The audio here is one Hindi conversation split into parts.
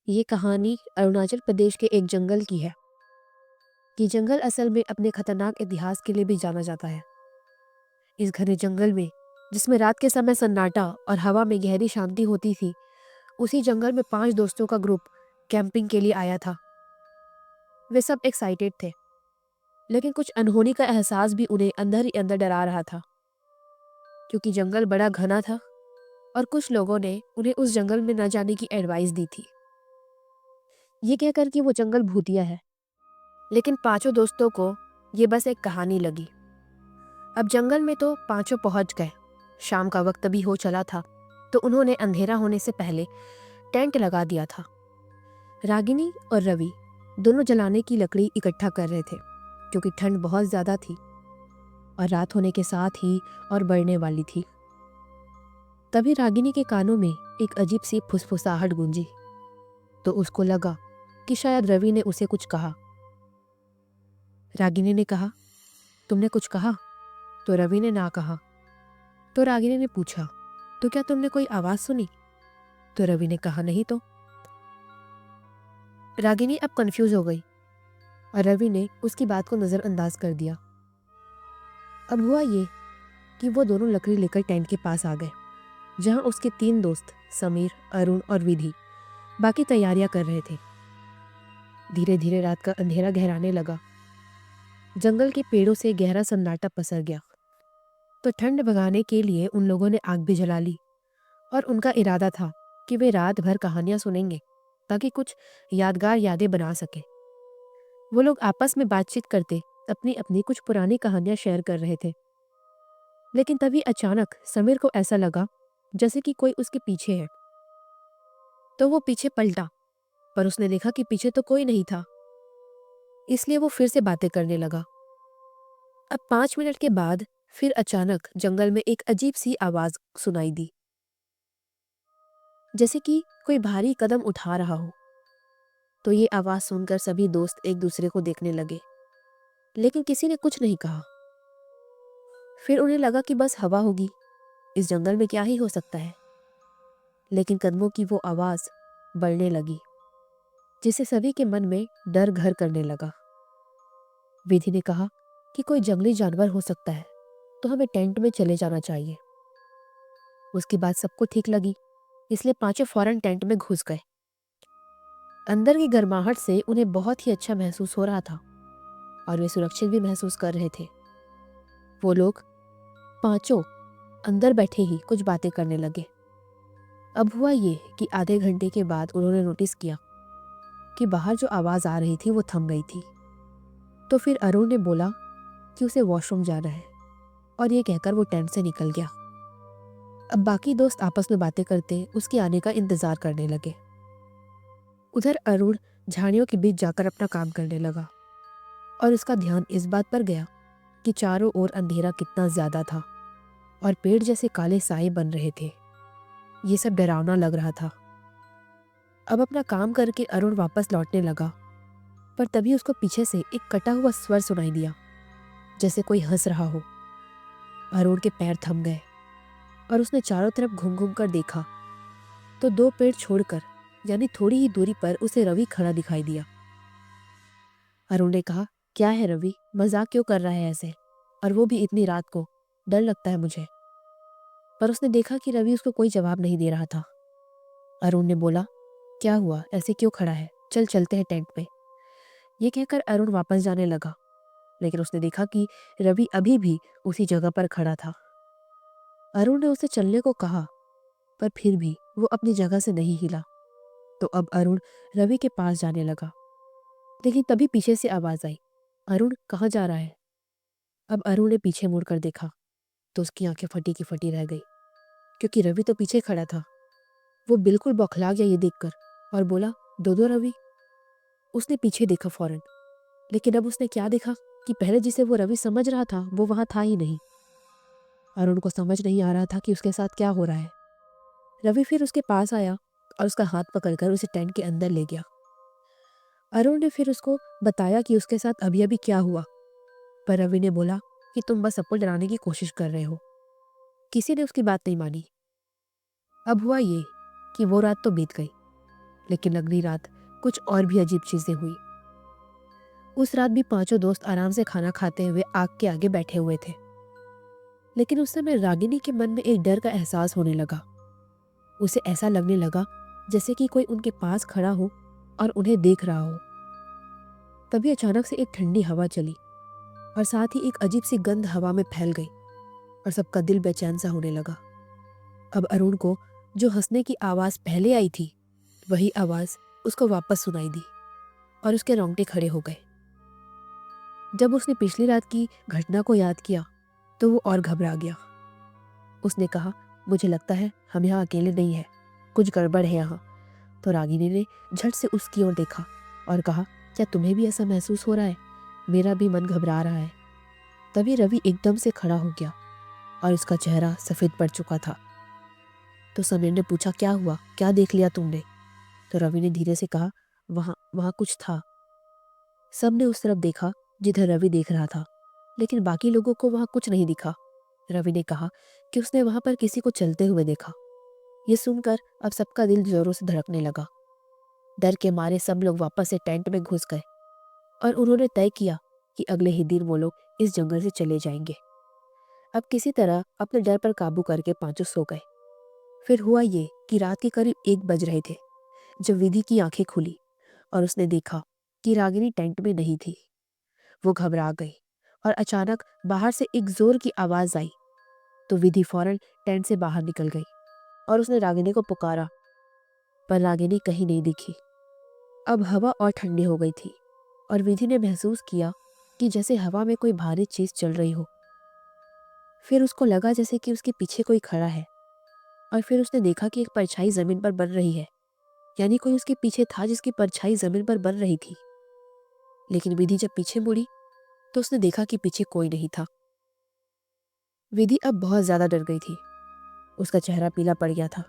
ये कहानी अरुणाचल प्रदेश के एक जंगल की है। ये जंगल असल में अपने खतरनाक इतिहास के लिए भी जाना जाता है। इस घने जंगल में, जिसमें रात के समय सन्नाटा और हवा में गहरी शांति होती थी, उसी जंगल में 5 दोस्तों का ग्रुप कैंपिंग के लिए आया था। वे सब एक्साइटेड थे, लेकिन कुछ अनहोनी का एहसास भी उन्हें अंदर ही अंदर डरा रहा था, क्योंकि जंगल बड़ा घना था और कुछ लोगों ने उन्हें उस जंगल में न जाने की एडवाइस दी थी। ये कहकर कि वो जंगल भूतिया है, लेकिन पांचों दोस्तों को ये बस एक कहानी लगी। अब जंगल में तो पांचों पहुंच गए। शाम का वक्त भी हो चला था, तो उन्होंने अंधेरा होने से पहले टेंट लगा दिया था। रागिनी और रवि दोनों जलाने की लकड़ी इकट्ठा कर रहे थे, क्योंकि ठंड बहुत ज्यादा थी और रात होने के साथ ही और बढ़ने वाली थी। तभी रागिनी के कानों में एक अजीब सी फुसफुसाहट गूंजी, तो उसको लगा कि शायद रवि ने उसे कुछ कहा। रागिनी ने कहा, तुमने कुछ कहा? तो रवि ने ना कहा। तो रागिनी ने पूछा, तो क्या तुमने कोई आवाज सुनी? तो रवि ने कहा, नहीं तो। रागिनी अब कंफ्यूज हो गई और रवि ने उसकी बात को नजरअंदाज कर दिया। अब हुआ ये कि वो दोनों लकड़ी लेकर टेंट के पास आ गए, जहां उसके 3 दोस्त समीर, अरुण और विधि बाकी तैयारियां कर रहे थे। धीरे धीरे रात का अंधेरा गहराने लगा। जंगल के पेड़ों से गहरा सन्नाटा पसर गया। तो ठंड भगाने के लिए उन लोगों ने आग भी जला ली और उनका इरादा था कि वे रात भर कहानियां सुनेंगे, ताकि कुछ यादगार यादें बना सके। वो लोग आपस में बातचीत करते अपनी अपनी कुछ पुरानी कहानियां शेयर कर रहे थे। लेकिन तभी अचानक समीर को ऐसा लगा जैसे कि कोई उसके पीछे है। तो वो पीछे पलटा, पर उसने देखा कि पीछे तो कोई नहीं था। इसलिए वो फिर से बातें करने लगा। अब 5 मिनट के बाद फिर अचानक जंगल में एक अजीब सी आवाज सुनाई दी, जैसे कि कोई भारी कदम उठा रहा हो। तो ये आवाज सुनकर सभी दोस्त एक दूसरे को देखने लगे, लेकिन किसी ने कुछ नहीं कहा। फिर उन्हें लगा कि बस हवा होगी, इस जंगल में क्या ही हो सकता है। लेकिन कदमों की वो आवाज बढ़ने लगी, जिससे सभी के मन में डर घर करने लगा। विधि ने कहा कि कोई जंगली जानवर हो सकता है, तो हमें टेंट में चले जाना चाहिए। उसकी बात सबको ठीक लगी, इसलिए पांचों फौरन टेंट में घुस गए। अंदर की गर्माहट से उन्हें बहुत ही अच्छा महसूस हो रहा था और वे सुरक्षित भी महसूस कर रहे थे। वो लोग पांचों अंदर बैठे ही कुछ बातें करने लगे। अब हुआ ये कि आधे घंटे के बाद उन्होंने नोटिस किया कि बाहर जो आवाज आ रही थी वो थम गई थी। तो फिर अरुण ने बोला कि उसे वॉशरूम जाना है, और ये कहकर वो टेंट से निकल गया। अब बाकी दोस्त आपस में बातें करते उसके आने का इंतजार करने लगे। उधर अरुण झाड़ियों के बीच जाकर अपना काम करने लगा और उसका ध्यान इस बात पर गया कि चारों ओर अंधेरा कितना ज्यादा था और पेड़ जैसे काले साए बन रहे थे। ये सब डरावना लग रहा था। अब अपना काम करके अरुण वापस लौटने लगा, पर तभी उसको पीछे से एक कटा हुआ स्वर सुनाई दिया, जैसे कोई हंस रहा हो। अरुण के पैर थम गए और उसने चारों तरफ घूम घूम कर देखा, तो 2 पेड़ छोड़कर, यानी थोड़ी ही दूरी पर, उसे रवि खड़ा दिखाई दिया। अरुण ने कहा, क्या है रवि, मजाक क्यों कर रहा है ऐसे, और वो भी इतनी रात को? डर लगता है मुझे। पर उसने देखा कि रवि उसको कोई जवाब नहीं दे रहा था। अरुण ने बोला, क्या हुआ, ऐसे क्यों खड़ा है, चल चलते हैं टेंट पे। ये कहकर अरुण वापस जाने लगा, लेकिन उसने देखा कि रवि अभी भी उसी जगह पर खड़ा था। अरुण ने उसे चलने को कहा, पर फिर भी वो अपनी जगह से नहीं हिला। तो अब अरुण रवि के पास जाने लगा, लेकिन तभी पीछे से आवाज आई, अरुण कहाँ जा रहा है? अब अरुण ने पीछे मुड़कर देखा, तो उसकी आंखें फटी की फटी रह गई, क्योंकि रवि तो पीछे खड़ा था। वो बिल्कुल बौखला गया ये देखकर और बोला, दो दो रवि। उसने पीछे देखा फौरन, लेकिन अब उसने क्या देखा कि पहले जिसे वो रवि समझ रहा था वो वहां था ही नहीं। अरुण को समझ नहीं आ रहा था कि उसके साथ क्या हो रहा है। रवि फिर उसके पास आया और उसका हाथ पकड़कर उसे टेंट के अंदर ले गया। अरुण ने फिर उसको बताया कि उसके साथ अभी अभी क्या हुआ, पर रवि ने बोला कि तुम बस सबको डराने की कोशिश कर रहे हो। किसी ने उसकी बात नहीं मानी। अब हुआ ये कि वो रात तो बीत गई, लेकिन अगली रात कुछ और भी अजीब चीजें हुई। उस रात भी पांचों दोस्त आराम से खाना खाते हुए आग के आगे बैठे हुए थे, लेकिन उस समय रागिनी के मन में एक डर का एहसास होने लगा। उसे ऐसा लगने लगा जैसे कि कोई उनके पास खड़ा हो और उन्हें देख रहा हो। तभी अचानक से एक ठंडी हवा चली और साथ ही एक अजीब सी गंध हवा में फैल गई और सबका दिल बेचैन सा होने लगा। अब अरुण को जो हंसने की आवाज पहले आई थी, वही आवाज उसको वापस सुनाई दी और उसके रोंगटे खड़े हो गए। जब उसने पिछली रात की घटना को याद किया तो वो और घबरा गया। उसने कहा, मुझे लगता है हम यहाँ अकेले नहीं हैं, कुछ गड़बड़ है यहाँ। तो रागिनी ने झट से उसकी ओर देखा और कहा, क्या तुम्हें भी ऐसा महसूस हो रहा है? मेरा भी मन घबरा रहा है। तभी रवि एकदम से खड़ा हो गया और उसका चेहरा सफ़ेद पड़ चुका था। तो समीर ने पूछा, क्या हुआ, क्या देख लिया तुमने? तो रवि ने धीरे से कहा, वहाँ वहाँ कुछ था। सब ने उस तरफ देखा जिधर रवि देख रहा था, लेकिन बाकी लोगों को वहाँ कुछ नहीं दिखा। रवि ने कहा कि उसने वहाँ पर किसी को चलते हुए देखा। ये सुनकर अब सबका दिल जोरों से धड़कने लगा। डर के मारे सब लोग वापस से टेंट में घुस गए और उन्होंने तय किया कि अगले ही दिन वो लोग इस जंगल से चले जाएंगे। अब किसी तरह अपने डर पर काबू करके पांचों सो गए। फिर हुआ ये कि रात के करीब 1 बज रहे थे जब विधि की आंखें खुली और उसने देखा कि रागिनी टेंट में नहीं थी। वो घबरा गई और अचानक बाहर से एक जोर की आवाज आई। तो विधि फौरन टेंट से बाहर निकल गई और उसने रागिनी को पुकारा, पर रागिनी कहीं नहीं दिखी। अब हवा और ठंडी हो गई थी और विधि ने महसूस किया कि जैसे हवा में कोई भारी चीज चल रही हो। फिर उसको लगा जैसे कि उसके पीछे कोई खड़ा है और फिर उसने देखा कि एक परछाई जमीन पर बन रही है, यानी कोई उसके पीछे था जिसकी परछाई जमीन पर बन रही थी। लेकिन विधि जब पीछे मुड़ी तो उसने देखा कि पीछे कोई नहीं था। विधि अब बहुत ज्यादा डर गई थी। उसका चेहरा पीला पड़ गया था।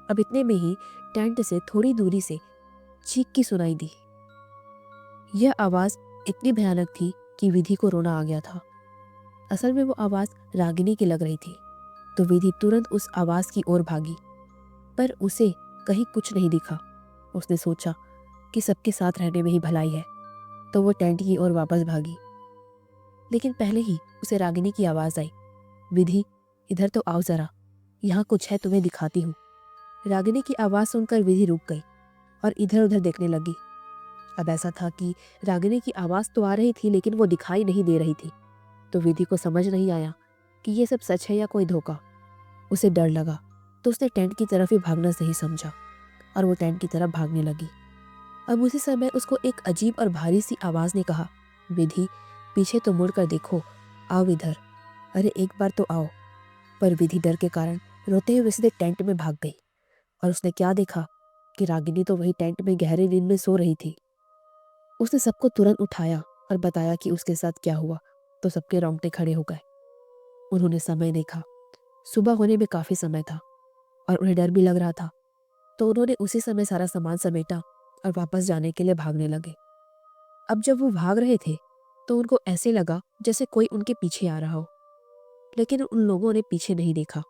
अब इतने में ही टेंट से थोड़ी दूरी से चीख की सुनाई दी। यह आवाज इतनी भयानक थी कि विधि को रोना आ गया था। असल में वो आवाज रागिनी की लग रही थी। तो विधि तुरंत उस आवाज की ओर भागी, पर उसे कहीं कुछ नहीं दिखा। उसने सोचा कि सबके साथ रहने में ही भलाई है, तो वो टेंट की ओर वापस भागी। लेकिन पहले ही उसे रागिनी की आवाज आई, विधि इधर तो आओ जरा, यहाँ कुछ है, तुम्हें दिखाती हूँ। रागिनी की आवाज सुनकर विधि रुक गई और इधर उधर देखने लगी। अब ऐसा था कि रागिनी की आवाज तो आ रही थी लेकिन वो दिखाई नहीं दे रही थी। तो विधि को समझ नहीं आया कि ये सब सच है या कोई धोखा। उसे डर लगा तो उसने टेंट की तरफ ही भागना सही समझा और वो टेंट की तरफ भागने लगी। अब उसी समय उसको एक अजीब और भारी सी आवाज ने कहा, विधि पीछे तो मुड़ कर देखो, आओ इधर, अरे एक बार तो आओ। पर विधि डर के कारण रोते हुए सीधे टेंट में भाग गई और उसने क्या देखा कि रागिनी तो वही टेंट में गहरे नींद में सो रही थी। उसने सबको तुरंत उठाया और बताया कि उसके साथ क्या हुआ। तो सबके रोंगटे खड़े हो गए। उन्होंने समय देखा, सुबह होने में काफी समय था और उन्हें डर भी लग रहा था। तो उन्होंने उसी समय सारा सामान समेटा और वापस जाने के लिए भागने लगे। अब जब वो भाग रहे थे तो उनको ऐसे लगा जैसे कोई उनके पीछे आ रहा हो, लेकिन उन लोगों ने पीछे नहीं देखा।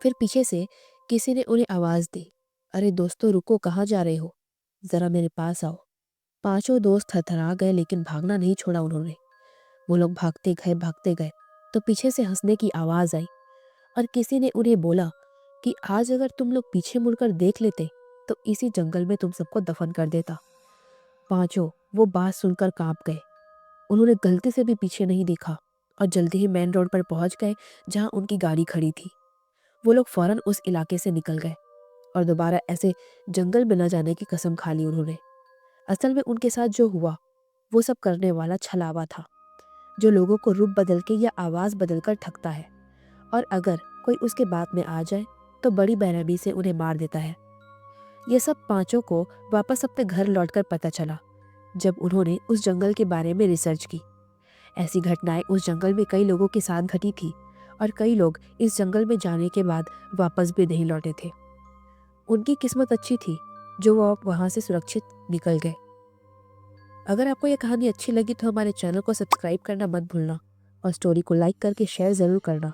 फिर पीछे से किसी ने उन्हें आवाज दी, अरे दोस्तों रुको, कहाँ जा रहे हो, जरा मेरे पास आओ। पांचों दोस्त थरथरा गए लेकिन भागना नहीं छोड़ा उन्होंने। वो लोग भागते गए तो पीछे से हंसने की आवाज आई और किसी ने उन्हें बोला कि आज अगर तुम लोग पीछे मुड़कर देख लेते तो इसी जंगल में तुम सबको दफन कर देता। पांचों वो बात सुनकर कांप गए। उन्होंने गलती से भी पीछे नहीं देखा और जल्दी ही मेन रोड पर पहुंच गए जहां उनकी गाड़ी खड़ी थी। वो लोग फौरन उस इलाके से निकल गए और दोबारा ऐसे जंगल में न जाने की कसम खा ली उन्होंने। असल में उनके साथ जो हुआ वो सब करने वाला छलावा था, जो लोगों को रूप बदल के या आवाज बदलकर ठगता है और अगर कोई उसके बात में आ जाए तो बड़ी बेरहमी से उन्हें मार देता है। ये सब पांचों को वापस अपने घर लौटकर पता चला जब उन्होंने उस जंगल के बारे में रिसर्च की। ऐसी घटनाएं उस जंगल में कई लोगों के साथ घटी थी और कई लोग इस जंगल में जाने के बाद वापस भी नहीं लौटे थे। उनकी किस्मत अच्छी थी जो वो वहां से सुरक्षित निकल गए। अगर आपको यह कहानी अच्छी लगी तो हमारे चैनल को सब्सक्राइब करना मत भूलना और स्टोरी को लाइक करके शेयर ज़रूर करना।